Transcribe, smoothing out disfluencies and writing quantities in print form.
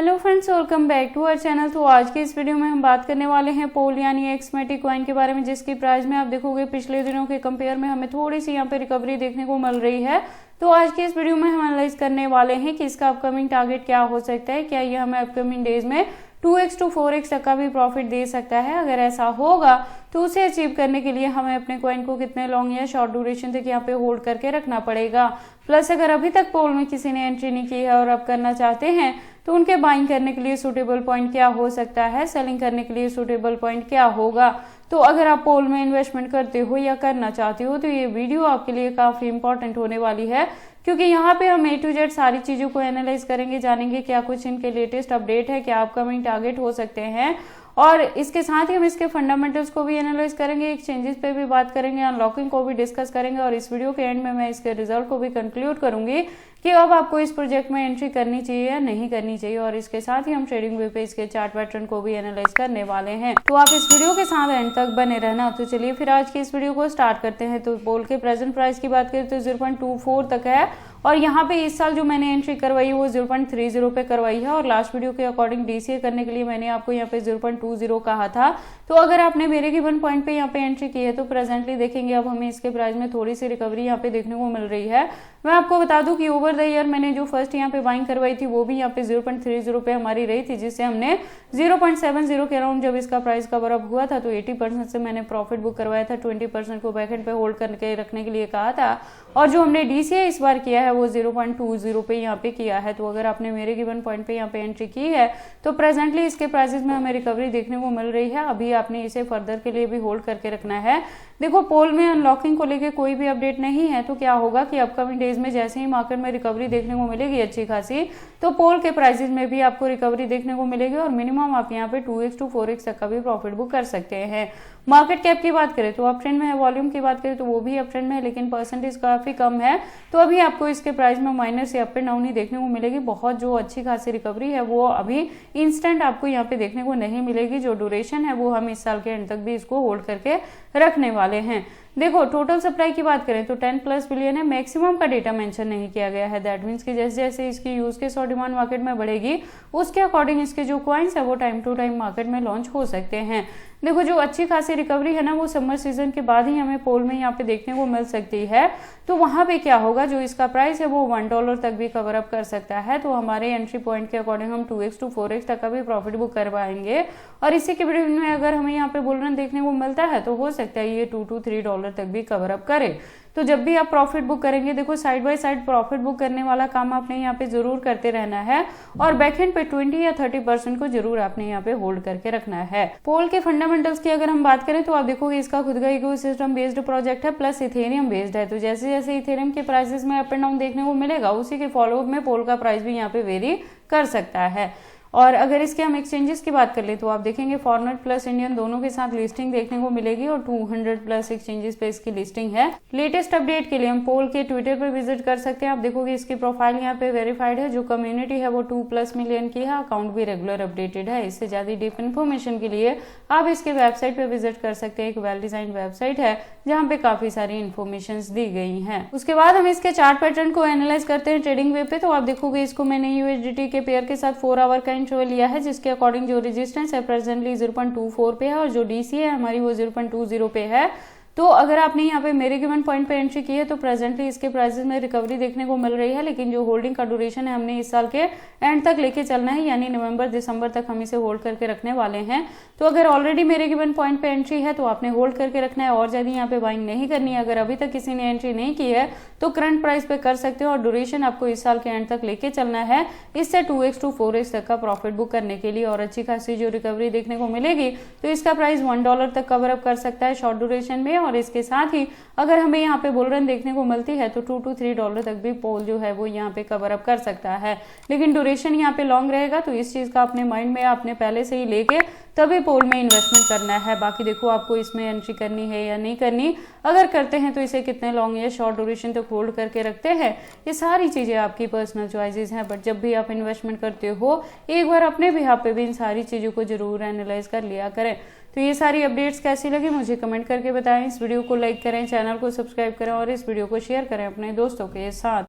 Hello friends, welcome back to our channel. तो आज के इस वीडियो में हम बात करने वाले हैं पोल यानी एक्समेटिक कॉइन के बारे में, जिसकी प्राइस में आप देखोगे पिछले दिनों के कंपेयर में हमें थोड़ी सी यहाँ पे रिकवरी देखने को मिल रही है। तो आज के इस वीडियो में हम एनालाइज करने वाले हैं कि इसका अपकमिंग टारगेट क्या हो सकता है, क्या ये हमें अपकमिंग डेज में 2x to 4x तक का भी प्रॉफिट दे सकता है। अगर ऐसा होगा तो उसे अचीव करने के लिए हमें अपने कॉइन को कितने लॉन्ग या शॉर्ट ड्यूरेशन तक यहाँ पे होल्ड करके रखना पड़ेगा। प्लस अगर अभी तक पोल में किसी ने एंट्री नहीं की है और अब करना चाहते हैं तो उनके बाइंग करने के लिए सूटेबल पॉइंट क्या हो सकता है, सेलिंग करने के लिए सूटेबल पॉइंट क्या होगा। तो अगर आप पोल में इन्वेस्टमेंट करते हो या करना चाहते हो तो ये वीडियो आपके लिए काफी इंपॉर्टेंट होने वाली है, क्योंकि यहाँ पे हम A to Z सारी चीजों को एनालाइज करेंगे, जानेंगे क्या कुछ इनके लेटेस्ट अपडेट है, क्या अपकमिंग टारगेट हो सकते हैं, और इसके साथ ही हम इसके फंडामेंटल्स को भी एनालाइज करेंगे, एक्सचेंजेस पे भी बात करेंगे, अनलॉकिंग को भी डिस्कस करेंगे, और इस वीडियो के एंड में मैं इसके रिजल्ट को भी कंक्लूड करूंगी कि अब आपको इस प्रोजेक्ट में एंट्री करनी चाहिए या नहीं करनी चाहिए। और इसके साथ ही हम ट्रेडिंग व्यू पे इसके चार्ट पैटर्न को भी एनालाइज करने वाले हैं। तो आप इस वीडियो के साथ एंड तक बने रहना। तो चलिए फिर आज की इस वीडियो को स्टार्ट करते हैं। तो पोल के प्रेजेंट प्राइस की बात करें तो 0.24 तक है, और यहाँ पे इस साल जो मैंने एंट्री करवाई है वो 0.30 पे करवाई है, और लास्ट वीडियो के अकॉर्डिंग DCA करने के लिए मैंने आपको यहाँ पे 0.20 कहा था। तो अगर आपने मेरे गिवन पॉइंट पे यहाँ पे एंट्री की है तो प्रेजेंटली देखेंगे अब हमें इसके प्राइस में थोड़ी सी रिकवरी यहाँ पे देखने को मिल रही है। मैं आपको बता दूं कि ओवर द ईयर मैंने जो फर्स्ट यहाँ पे बाइंग करवाई थी वो भी यहाँ पे 0.30 पे हमारी रही थी, जिससे हमने 0.70 के अराउंड जब इसका प्राइस कवर अप हुआ था तो 80% से मैंने प्रॉफिट बुक करवाया था, 20% को बैकएंड पे होल्ड करके रखने के लिए कहा था, और जो हमने DCA इस बार किया है वो 0.20 पे यहाँ पे किया है। तो अगर आपने मेरे गिवन पॉइंट पे यहाँ पे एंट्री की है तो प्रेजेंटली इसके प्राइसेस में हमें रिकवरी देखने को मिल रही है। अभी आपने इसे फर्दर के लिए भी होल्ड करके रखना है। देखो, पोल में अनलॉकिंग को लेके कोई भी अपडेट नहीं है, तो क्या होगा कि अपकमिंग डेज में जैसे ही मार्केट में रिकवरी देखने को मिलेगी अच्छी खासी, तो पोल के प्राइसेस में भी आपको रिकवरी देखने को मिलेगी, और मिनिमम आप यहाँ पे 2x to 4x तक का भी प्रॉफिट बुक कर सकते हैं। मार्केट कैप की बात करें तो अप ट्रेंड में है, वॉल्यूम की बात करें तो वो भी अप ट्रेंड में है, लेकिन परसेंटेज काफी कम है। तो अभी आपको इसके प्राइस में माइनर से अप एंड डाउन ही देखने को मिलेगी। बहुत जो अच्छी खासी रिकवरी है वो अभी इंस्टेंट आपको यहाँ पे देखने को नहीं मिलेगी। जो ड्यूरेशन है वो हम इस साल के एंड तक भी इसको होल्ड करके रखने वाले हैं। देखो, टोटल सप्लाई की बात करें तो 10+ बिलियन है, मैक्सिमम का डेटा मेंशन नहीं किया गया है। दैट मीन्स कि जैसे जैसे इसकी यूज केस और डिमांड मार्केट में बढ़ेगी उसके अकॉर्डिंग इसके जो कॉइन्स है वो टाइम टू टाइम मार्केट में लॉन्च हो सकते हैं। देखो, जो अच्छी खासी रिकवरी है ना वो समर सीजन के बाद ही हमें पोल में यहाँ पे देखने को मिल सकती है। तो वहां पे क्या होगा, जो इसका प्राइस है वो $1 तक भी कवर अप कर सकता है। तो हमारे एंट्री पॉइंट के अकॉर्डिंग हम 2x to 4x तक का भी प्रॉफिट बुक करवाएंगे, और इसी के वीडियो में अगर हमें यहाँ पे बुल रन देखने को मिलता है तो हो सकता है ये $2 to $3 तक भी कवर अप करे। तो जब भी आप प्रॉफिट बुक करेंगे, देखो side by side profit book करने वाला काम आपने यहाँ पे जरूर करते रहना है, और बैकएंड पे 20 या 30% को जरूर आपने यहाँ पे होल्ड करके रखना है। पोल के फंडामेंटल्स की अगर हम बात करें तो आप देखोगे इसका खुद का इकोसिस्टम बेस्ड प्रोजेक्ट है, प्लस इथेरियम बेस्ड है। तो जैसे जैसे इथेरियम के प्राइसेस में अप एंड डाउन देखने को मिलेगा उसी के फॉलोअप में पोल का प्राइस भी यहाँ पे वेरी कर सकता है। और अगर इसके हम एक्सचेंजेस की बात कर ले तो आप देखेंगे फॉरेनर प्लस इंडियन दोनों के साथ लिस्टिंग देखने को मिलेगी, और 200+ एक्सचेंजेस पे इसकी लिस्टिंग है। लेटेस्ट अपडेट के लिए हम पोल के ट्विटर पर विजिट कर सकते हैं। आप देखोगे इसकी प्रोफाइल यहाँ पे वेरीफाइड है, जो कम्युनिटी है वो 2+ मिलियन की है, अकाउंट भी रेगुलर अपडेटेड है। इससे ज्यादा डीप इन्फॉर्मेशन के लिए आप इसके वेबसाइट पे विजिट कर सकते हैं। एक वेल डिजाइन वेबसाइट है जहाँ पे काफी सारी इन्फॉर्मेशन दी गई है। उसके बाद हम इसके चार्ट पैटर्न को एनालाइज करते हैं ट्रेडिंग वे पे। तो आप देखोगे इसको मैंने USDT के पेयर के साथ 4 आवर का इंटरवल लिया है, जिसके अकॉर्डिंग जो रेजिस्टेंस है प्रेजेंटली 0.24 पे है, और जो DCA है हमारी वो 0.20 पे है। तो अगर आपने यहाँ पे मेरे गिवन पॉइंट पे एंट्री की है तो प्रेजेंटली इसके प्राइसेस में रिकवरी देखने को मिल रही है, लेकिन जो होल्डिंग का ड्यूरेशन है हमने इस साल के एंड तक लेके चलना है, यानी नवंबर दिसंबर तक हम इसे होल्ड करके रखने वाले हैं। तो अगर ऑलरेडी मेरे गिवन पॉइंट पे एंट्री है तो आपने होल्ड करके रखना है, और ज्यादा यहाँ पे बाइंग नहीं करनी है। अगर अभी तक किसी ने एंट्री नहीं की है तो करंट प्राइस पे कर सकते हो, और ड्यूरेशन आपको इस साल के एंड तक लेके चलना है, इससे 2x to 4x तक का प्रॉफिट बुक करने के लिए। और अच्छी खासी जो रिकवरी देखने को मिलेगी तो इसका प्राइस $1 तक कवर अप कर सकता है शॉर्ट ड्यूरेशन में, और इसके साथ ही अगर हमें यहाँ पे बुल रन देखने को मिलती है तो $2 to $3 तक भी पोल जो है वो यहाँ पे कवर अप कर सकता है, लेकिन ड्यूरेशन यहाँ पे लॉन्ग रहेगा। तो इस चीज का अपने माइंड में आपने पहले से ही लेके तभी पोल में इन्वेस्टमेंट करना है। बाकी देखो आपको इसमें एंट्री करनी है या नहीं करनी, अगर करते हैं तो इसे कितने लॉन्ग या शॉर्ट ड्यूरेशन तक होल्ड करके रखते हैं, ये सारी चीजें आपकी पर्सनल चॉइसेस हैं। बट जब भी आप इन्वेस्टमेंट करते हो एक बार अपने बिहाफ पे भी इन सारी चीजों को जरूर एनालाइज कर लिया करें। तो ये सारी अपडेट्स कैसी लगी मुझे कमेंट करके बताएं। इस वीडियो को लाइक करें, चैनल को सब्सक्राइब करें, और इस वीडियो को शेयर करें अपने दोस्तों के साथ।